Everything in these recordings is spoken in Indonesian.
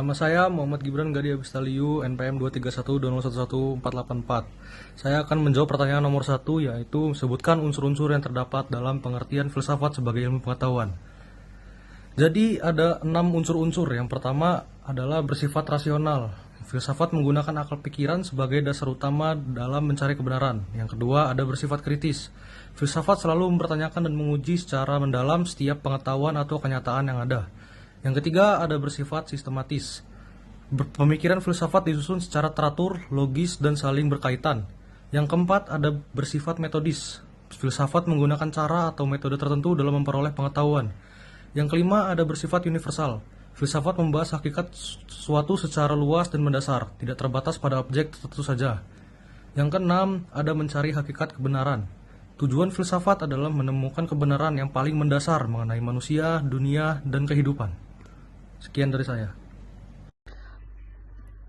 Nama saya Muhammad Gibran Gadi Abistaliu, NPM 23120111484. Saya akan menjawab pertanyaan nomor 1, yaitu sebutkan unsur-unsur yang terdapat dalam pengertian filsafat sebagai ilmu pengetahuan. Jadi ada 6 unsur-unsur. Yang pertama adalah bersifat rasional. Filsafat menggunakan akal pikiran sebagai dasar utama dalam mencari kebenaran. Yang kedua ada bersifat kritis. Filsafat selalu mempertanyakan dan menguji secara mendalam setiap pengetahuan atau kenyataan yang ada. Yang ketiga ada bersifat sistematis. Pemikiran filsafat disusun secara teratur, logis, dan saling berkaitan. Yang keempat ada bersifat metodis. Filsafat menggunakan cara atau metode tertentu dalam memperoleh pengetahuan. Yang kelima ada bersifat universal. Filsafat membahas hakikat suatu secara luas dan mendasar, tidak terbatas pada objek tertentu saja. Yang keenam ada mencari hakikat kebenaran. Tujuan filsafat adalah menemukan kebenaran yang paling mendasar mengenai manusia, dunia, dan kehidupan. Sekian dari saya.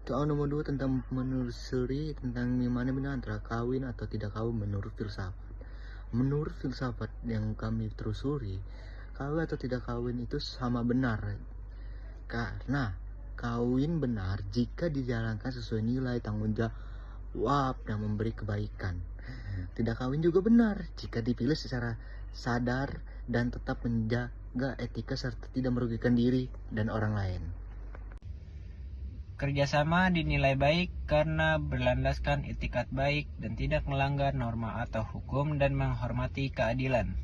Soal nomor 2 tentang menelusuri tentang mana benar antara kawin atau tidak kawin menurut filsafat. Menurut filsafat yang kami telusuri, kawin atau tidak kawin itu sama benar. Karena kawin benar jika dijalankan sesuai nilai tanggung jawab dan memberi kebaikan. Tidak kawin juga benar jika dipilih secara sadar dan tetap menjaga etika serta tidak merugikan diri dan orang lain. Kerjasama dinilai baik karena berlandaskan etikat baik dan tidak melanggar norma atau hukum dan menghormati keadilan.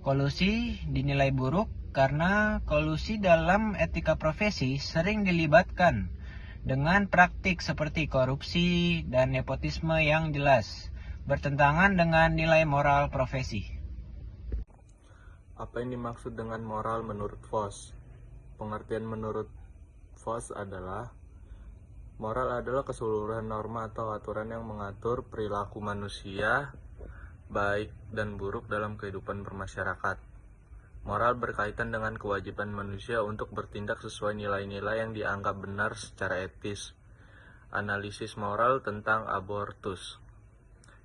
Kolusi dinilai buruk karena kolusi dalam etika profesi sering dilibatkan dengan praktik seperti korupsi dan nepotisme yang jelas, bertentangan dengan nilai moral profesi. Apa yang dimaksud dengan moral menurut Voss? Pengertian menurut Voss adalah moral adalah keseluruhan norma atau aturan yang mengatur perilaku manusia, baik dan buruk dalam kehidupan bermasyarakat. Moral berkaitan dengan kewajiban manusia untuk bertindak sesuai nilai-nilai yang dianggap benar secara etis. Analisis moral tentang abortus.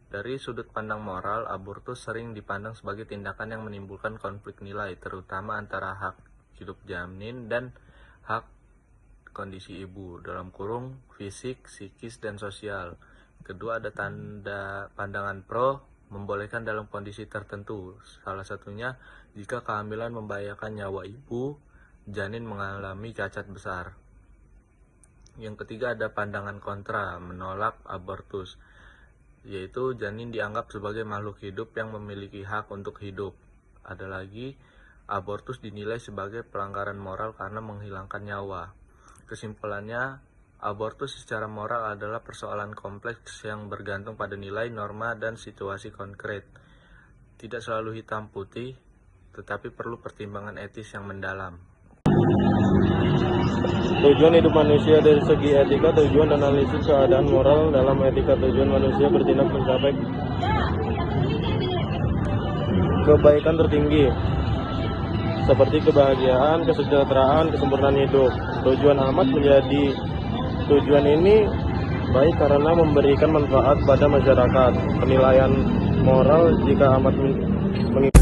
Dari sudut pandang moral, abortus sering dipandang sebagai tindakan yang menimbulkan konflik nilai, terutama antara hak hidup janin dan hak kondisi ibu, dalam kurung fisik, psikis, dan sosial. Kedua ada tanda pandangan pro, membolehkan dalam kondisi tertentu, salah satunya jika kehamilan membahayakan nyawa ibu, janin mengalami cacat besar. Yang ketiga ada pandangan kontra, menolak abortus, yaitu janin dianggap sebagai makhluk hidup yang memiliki hak untuk hidup. Ada lagi, abortus dinilai sebagai pelanggaran moral karena menghilangkan nyawa. Kesimpulannya, abortus secara moral adalah persoalan kompleks yang bergantung pada nilai, norma, dan situasi konkret. Tidak selalu hitam putih, tetapi perlu pertimbangan etis yang mendalam. Tujuan hidup manusia dari segi etika. Tujuan analisis keadaan moral dalam etika. Tujuan manusia bertindak mencapai kebaikan tertinggi, seperti kebahagiaan, kesejahteraan, kesempurnaan hidup. Tujuan amat menjadi tujuan ini baik karena memberikan manfaat pada masyarakat. Penilaian moral jika amat mengikuti